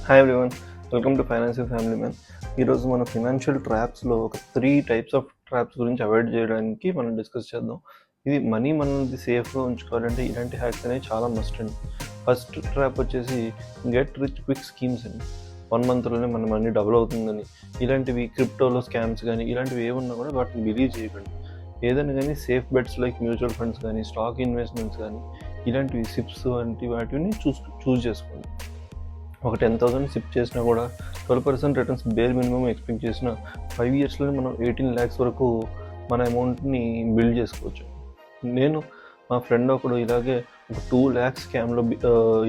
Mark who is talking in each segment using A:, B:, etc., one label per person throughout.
A: Hi everyone, welcome to financial family man. ఈరోజు మన financial ట్రాప్స్లో ఒక 3 టైప్స్ ఆఫ్ ట్రాప్స్ గురించి అవాయిడ్ చేయడానికి మనం డిస్కస్ చేద్దాం. ఇది మనీ మనది సేఫ్గా ఉంచుకోవాలంటే ఇలాంటి హ్యాక్స్ అనేవి చాలా మస్ట్ అండి. ఫస్ట్ ట్రాప్ వచ్చేసి గెట్ రిచ్ క్విక్ స్కీమ్స్ అండి. 1 మంత్లోనే మన మనీ డబుల్ అవుతుందని, ఇలాంటివి క్రిప్టోలో స్కామ్స్ కానీ ఇలాంటివి ఏమున్నా కూడా వాటిని బిలీవ్ చేయకండి. ఏదైనా కానీ safe bets like mutual funds కానీ స్టాక్ ఇన్వెస్ట్మెంట్స్ కానీ ఇలాంటివి సిప్స్ వంటి వాటిని చూస్ చేసుకోండి. ఒక 10,000 సిప్ చేసినా కూడా 12% రిటర్న్స్ బేర్ మినిమం ఎక్స్పెక్ట్ చేసిన 5 ఇయర్స్లోనే మనం 18 lakhs వరకు మన అమౌంట్ని బిల్డ్ చేసుకోవచ్చు. నేను మా ఫ్రెండ్ ఒకడు ఇలాగే ఒక 2 lakhs స్కామ్లో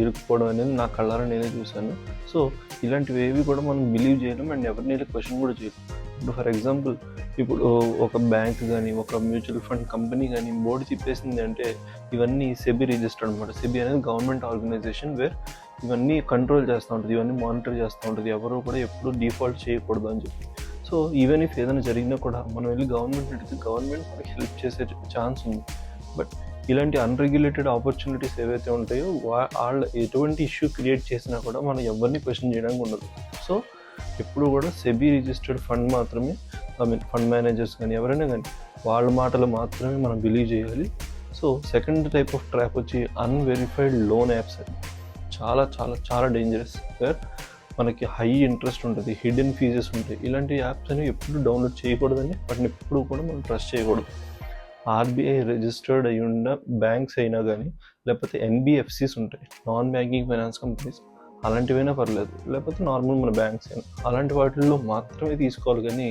A: ఇరుక్కుపోవడం అనేది నా కళ్ళారా నేనే చూశాను. సో ఇలాంటివి ఏవి కూడా మనం బిలీవ్ చేయలేం అండ్ ఎవరిని క్వశ్చన్ కూడా చేయలేం. ఇప్పుడు ఫర్ ఎగ్జాంపుల్ ఇప్పుడు ఒక బ్యాంక్ కానీ ఒక మ్యూచువల్ ఫండ్ కంపెనీ కానీ బోర్డు చెప్పేసింది అంటే ఇవన్నీ సెబీ రిజిస్టర్డ్ అనమాట. సెబీ అనేది గవర్నమెంట్ ఆర్గనైజేషన్ వేర్ ఇవన్నీ కంట్రోల్ చేస్తూ ఉంటుంది, ఇవన్నీ మానిటర్ చేస్తూ ఉంటుంది, ఎవరు కూడా ఎప్పుడు డిఫాల్ట్ చేయకూడదు అని చెప్పి. సో ఈవెన్ ఇఫ్ ఏదైనా జరిగినా కూడా మనం వెళ్ళి గవర్నమెంట్ అడిగితే గవర్నమెంట్ మనకి హెల్ప్ చేసే ఛాన్స్ ఉంది. బట్ ఇలాంటి అన్రెగ్యులేటెడ్ ఆపర్చునిటీస్ ఏవైతే ఉంటాయో వాళ్ళు ఎటువంటి ఇష్యూ క్రియేట్ చేసినా కూడా మనం ఎవరిని క్వశ్చన్ చేయడానికి ఉండదు. సో ఎప్పుడు కూడా సెబీ రిజిస్టర్డ్ ఫండ్ మాత్రమే, ఫండ్ మేనేజర్స్ కానీ ఎవరైనా కానీ వాళ్ళ మాటలు మాత్రమే మనం బిలీవ్ చేయాలి. So second type of trap వచ్చి అన్వెరిఫైడ్ లోన్ యాప్స్ అని. చాలా చాలా చాలా డేంజరస్. వేర్ మనకి హై ఇంట్రెస్ట్ ఉంటుంది, హిడెన్ ఫీజెస్ ఉంటాయి. ఇలాంటి యాప్స్ అనేవి ఎప్పుడు డౌన్లోడ్ చేయకూడదండి. వాటిని ఎప్పుడు కూడా మనం ట్రస్ట్ చేయకూడదు. ఆర్బీఐ రిజిస్టర్డ్ అయి ఉన్న బ్యాంక్స్ అయినా కానీ, లేకపోతే ఎన్బిఎఫ్సిస్ ఉంటాయి, నాన్ బ్యాంకింగ్ ఫైనాన్స్ కంపెనీస్, అలాంటివైనా పర్లేదు, లేకపోతే నార్మల్ మన బ్యాంక్స్ అయినా, అలాంటి వాటిల్లో మాత్రమే తీసుకోవాలి. కానీ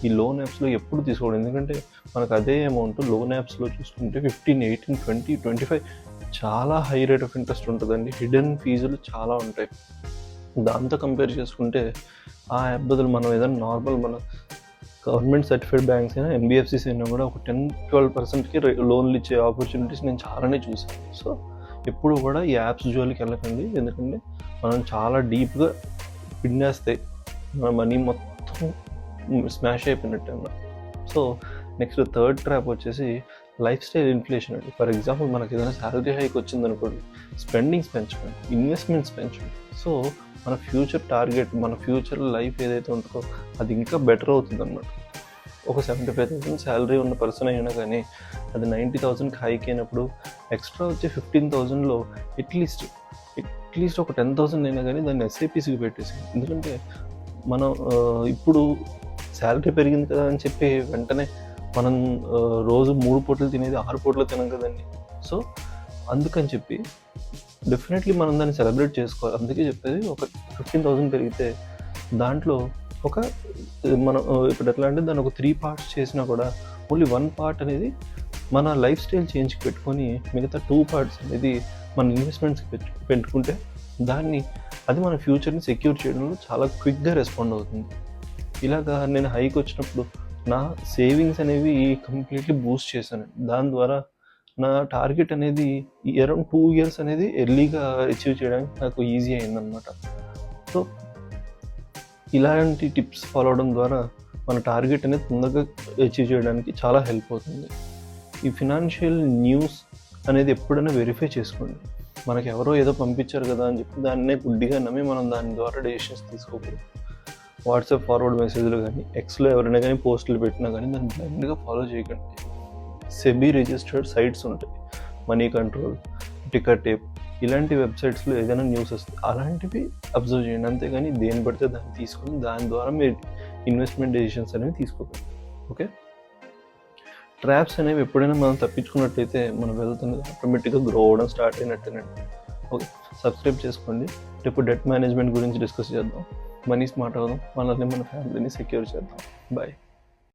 A: ఈ లోన్ యాప్స్లో ఎప్పుడు తీసుకోవాలి. ఎందుకంటే మనకు అదే అమౌంట్ లోన్ యాప్స్లో చూసుకుంటే 15, 18, 20, 25 చాలా హై రేట్ ఆఫ్ ఇంట్రెస్ట్ ఉంటుందండి. హిడెన్ ఫీజులు చాలా ఉంటాయి. దాంతో కంపేర్ చేసుకుంటే ఆ యాప్ బదులు మనం ఏదైనా నార్మల్ మన గవర్నమెంట్ సర్టిఫైడ్ బ్యాంక్స్ అయినా ఎన్బిఎఫ్సిస్ అయినా కూడా ఒక 10-12%కి లోన్లు ఇచ్చే ఆపర్చునిటీస్ నేను చాలానే చూసాను. సో ఎప్పుడు కూడా ఈ యాప్స్ జోలికి వెళ్ళకండి. ఎందుకంటే మనం చాలా డీప్గా పిండేస్తాయి, మన మనీ మొత్తం స్మాష్ అయిపోయినట్టు అన్నమాట. సో నెక్స్ట్ థర్డ్ ట్రాప్ వచ్చేసి లైఫ్ స్టైల్ ఇన్ఫ్లేషన్ అండి. ఫర్ ఎగ్జాంపుల్ మనకి ఏదైనా శాలరీ హైక్ వచ్చిందనుకోండి, స్పెండింగ్స్ పెంచకండి, ఇన్వెస్ట్మెంట్స్ పెంచండి. సో మన ఫ్యూచర్ టార్గెట్, మన ఫ్యూచర్ లైఫ్ ఏదైతే ఉంటుందో అది ఇంకా బెటర్ అవుతుంది అన్నమాట. ఒక 75,000 శాలరీ ఉన్న పర్సన్ అయినా కానీ అది 90,000కి హైక్ అయినప్పుడు ఎక్స్ట్రా వచ్చే 15,000లో అట్లీస్ట్ ఒక 10,000 అయినా కానీ దాన్ని ఎస్ఐపిసికి పెట్టేసి. ఎందుకంటే మనం ఇప్పుడు శాలరీ పెరిగింది కదా అని చెప్పి వెంటనే మనం రోజు 3 పూటలు తినేది 6 పూటలు తినం కదండి. సో అందుకని చెప్పి డెఫినెట్లీ మనం దాన్ని సెలబ్రేట్ చేసుకోవాలి. అందుకే చెప్పేది ఒక 15,000 పెరిగితే దాంట్లో ఒక మనం ఇప్పుడు ఎట్లా అంటే దాన్ని ఒక 3 parts చేసినా కూడా ఓన్లీ 1 part అనేది మన లైఫ్ స్టైల్ చేంజ్కి పెట్టుకొని మిగతా 2 parts అనేది మన ఇన్వెస్ట్మెంట్స్కి పెట్టుకుంటే అది మన ఫ్యూచర్ని సెక్యూర్ చేయడంలో చాలా క్విక్గా రెస్పాండ్ అవుతుంది. ఇలాగా నేను హైక్ వచ్చినప్పుడు నా సేవింగ్స్ అనేవి కంప్లీట్లీ బూస్ట్ చేశాను. దాని ద్వారా నా టార్గెట్ అనేది అరౌండ్ 2 years అనేది ఎర్లీగా అచీవ్ చేయడానికి నాకు ఈజీ అయిందనమాట. సో ఇలాంటి టిప్స్ ఫాలో అవడం ద్వారా మన టార్గెట్ అనేది తొందరగా అచీవ్ చేయడానికి చాలా హెల్ప్ అవుతుంది. ఈ ఫినాన్షియల్ న్యూస్ అనేది ఎప్పుడైనా వెరిఫై చేసుకోండి. మనకు ఎవరో ఏదో పంపించారు కదా అని చెప్పి దాన్నే గుడ్డిగా నమ్మి మనం దాని ద్వారా డెసిషన్స్ తీసుకోకూడదు. వాట్సాప్ ఫార్వర్డ్ మెసేజ్లు కానీ, ఎక్స్లో ఎవరైనా కానీ పోస్టులు పెట్టినా కానీ దాన్ని బ్లైండ్గా ఫాలో చేయకండి. సెబీ రిజిస్టర్డ్ సైట్స్ ఉంటాయి, మనీ కంట్రోల్, టికెట్ టేప్, ఇలాంటి వెబ్సైట్స్లో ఏదైనా న్యూస్ వస్తుంది, అలాంటివి అబ్జర్వ్ చేయండి. అంతేగాని దేని పడితే దాన్ని తీసుకొని దాని ద్వారా మీరు ఇన్వెస్ట్మెంట్ డెసిషన్స్ అనేవి తీసుకోకండి. ఓకే, ట్రాప్స్ అనేవి ఎప్పుడైనా మనం తప్పించుకున్నట్టయితే మన వెల్త్ అనేది ఆటోమేటిక్గా గ్రో అవ్వడం స్టార్ట్ అయినట్టేనండి. ఓకే, సబ్స్క్రైబ్ చేసుకోండి. రేపు డెట్ మేనేజ్మెంట్ గురించి డిస్కస్ చేద్దాం, మనీ స్మార్ట్ అవుదాం, మనల్ని మన ఫ్యామిలీని సెక్యూర్ చేద్దాం. బాయ్.